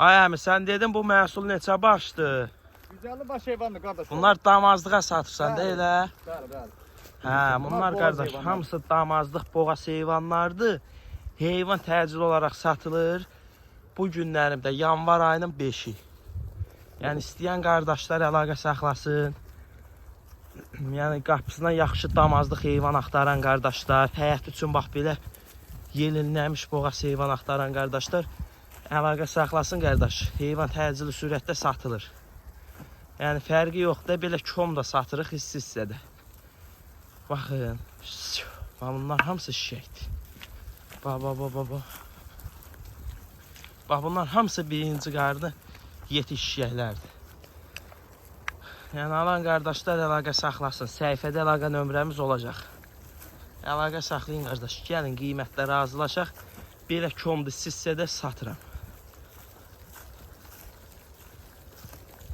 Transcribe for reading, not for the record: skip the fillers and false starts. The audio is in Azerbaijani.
Ay əmi, sən dedin bu məhsul neçə başdır? 150 baş heyvandır qardaş. Bunlar damazlığa satırsan da elə? Bəli, bəli. Hə, bunlar qardaş, hamısı damazlıq boğaz heyvanlardır. Heyvan təcil olaraq satılır. Bu günlərimdə yanvar ayının 5-i. Yəni istəyən qardaşlar əlaqə saxlasın. Yəni qapısına yaxşı damazlıq heyvan axtaran qardaşlar, həyat üçün bax belə yelinləmiş boğaz heyvan axtaran qardaşlar əlaqə saxlasın qardaş. Heyvan təcili sürətdə satılır. Yəni fərqi yoxdur, belə kom da satırıq hiss-hissədə. Baxın, bunlar hamısı şişəkdir. Bax. Bax, bunlar hamısı birinci qardı yetişişəklərdir. Yəni alan qardaşlar əlaqə saxlasın. Səhifədə əlaqə nömrəmiz olacaq. Əlaqə saxlayın qardaş. Gəlin qiymətlə razılaşaq. Belə komdu hissədə satıram.